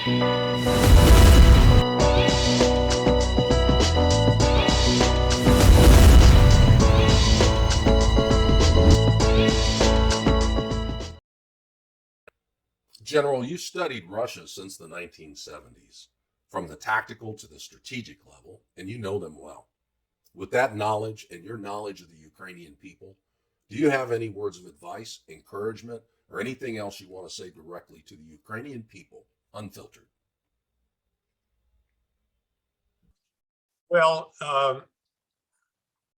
General, you studied Russia since the 1970s, from the tactical to the strategic level, and you know them well. With that knowledge and your knowledge of the Ukrainian people, do you have any words of advice, encouragement, or anything else you want to say directly to the Ukrainian people, unfiltered? Well,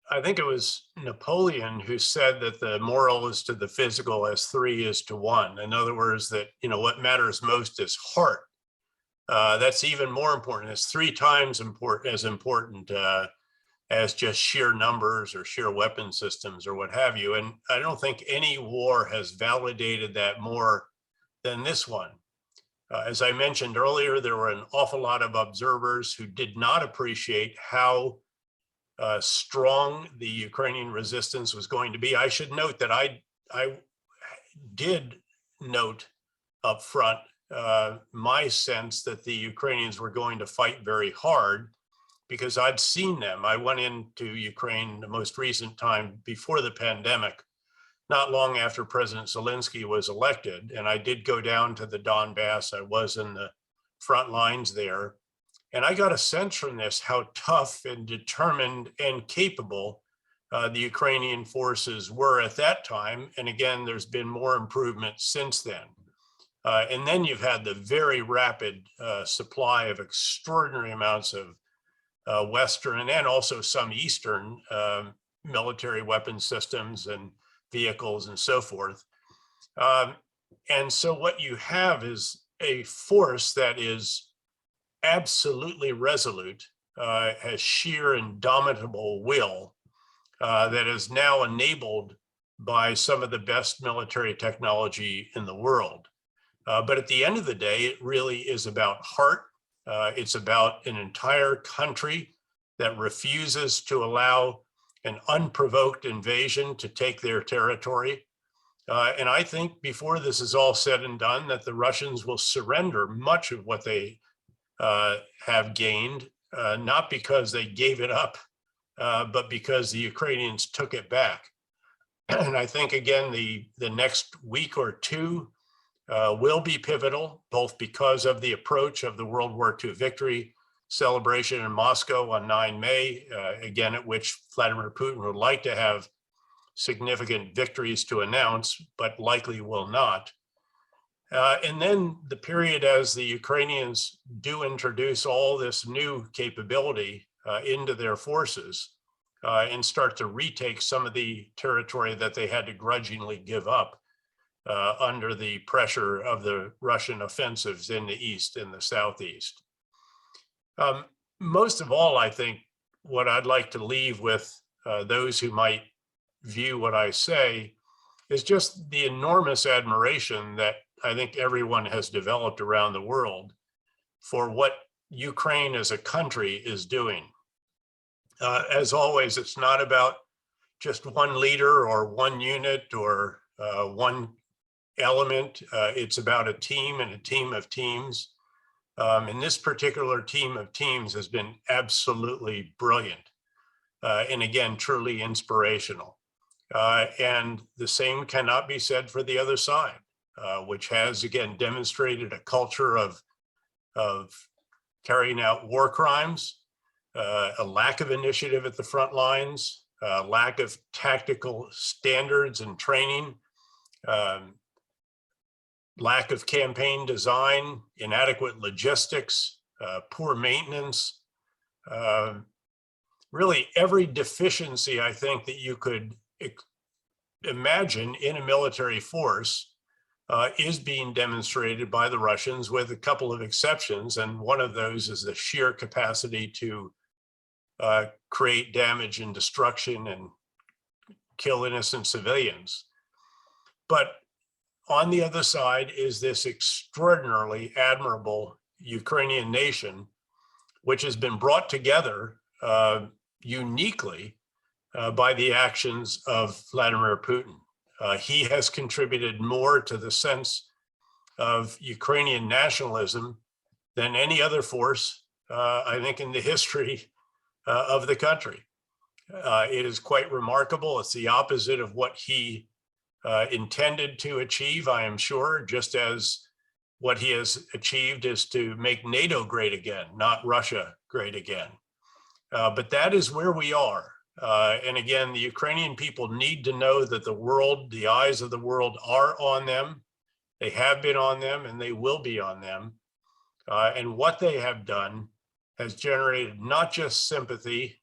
I think it was Napoleon who said that the moral is to the physical as three is to one. In other words, that what matters most is heart. That's even more important. It's three times as important as just sheer numbers or sheer weapon systems or what have you. And I don't think any war has validated that more than this one. As I mentioned earlier, there were an awful lot of observers who did not appreciate how strong the Ukrainian resistance was going to be. I should note that I did note up front my sense that the Ukrainians were going to fight very hard because I'd seen them. I went into Ukraine the most recent time before the pandemic, not long after President Zelensky was elected. And I did go down to the Donbass. I was in the front lines there. And I got a sense from this how tough and determined and capable the Ukrainian forces were at that time. And again, there's been more improvement since then. And then you've had the very rapid supply of extraordinary amounts of Western and also some Eastern military weapon systems and vehicles and so forth. And so what you have is a force that is absolutely resolute, has sheer indomitable will that is now enabled by some of the best military technology in the world. But at the end of the day, it really is about heart. It's about an entire country that refuses to allow an unprovoked invasion to take their territory. And I think before this is all said and done, that the Russians will surrender much of what they have gained, not because they gave it up, but because the Ukrainians took it back. And I think, again, the next week or two will be pivotal, both because of the approach of the World War II victory celebration in Moscow on 9 May, again, at which Vladimir Putin would like to have significant victories to announce, but likely will not. And then the period as the Ukrainians do introduce all this new capability into their forces and start to retake some of the territory that they had to grudgingly give up under the pressure of the Russian offensives in the east and the southeast. Most of all, I think what I'd like to leave with those who might view what I say is just the enormous admiration that I think everyone has developed around the world for what Ukraine as a country is doing. As always, it's not about just one leader or one unit or one element. It's about a team and a team of teams. And this particular team of teams has been absolutely brilliant. And again, truly inspirational. And the same cannot be said for the other side, which has, again, demonstrated a culture of carrying out war crimes, a lack of initiative at the front lines, lack of tactical standards and training, lack of campaign design, inadequate logistics, poor maintenance, really every deficiency I think that you could imagine in a military force is being demonstrated by the Russians, with a couple of exceptions. And one of those is the sheer capacity to create damage and destruction and kill innocent civilians. But on the other side is this extraordinarily admirable Ukrainian nation, which has been brought together uniquely by the actions of Vladimir Putin. He has contributed more to the sense of Ukrainian nationalism than any other force, I think, in the history of the country. It is quite remarkable. It's the opposite of what he intended to achieve, I am sure, just as what he has achieved is to make NATO great again, not Russia great again. But that is where we are. And again, the Ukrainian people need to know that the world, the eyes of the world are on them. They have been on them and they will be on them. And what they have done has generated not just sympathy,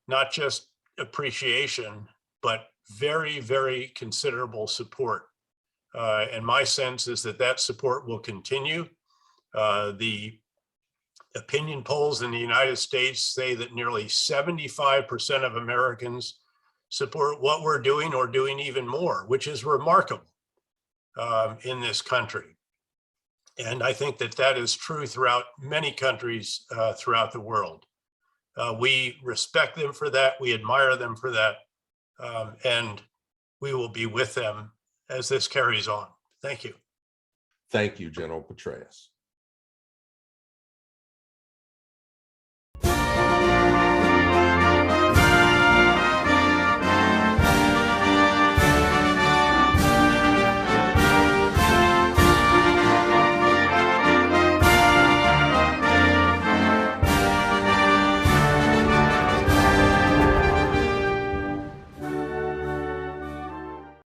not just appreciation, but very, very considerable support. And my sense is that that support will continue. The opinion polls in the United States say that nearly 75% of Americans support what we're doing or doing even more, which is remarkable in this country. And I think that that is true throughout many countries throughout the world. We respect them for that. We admire them for that. And we will be with them as this carries on. Thank you. Thank you, General Petraeus.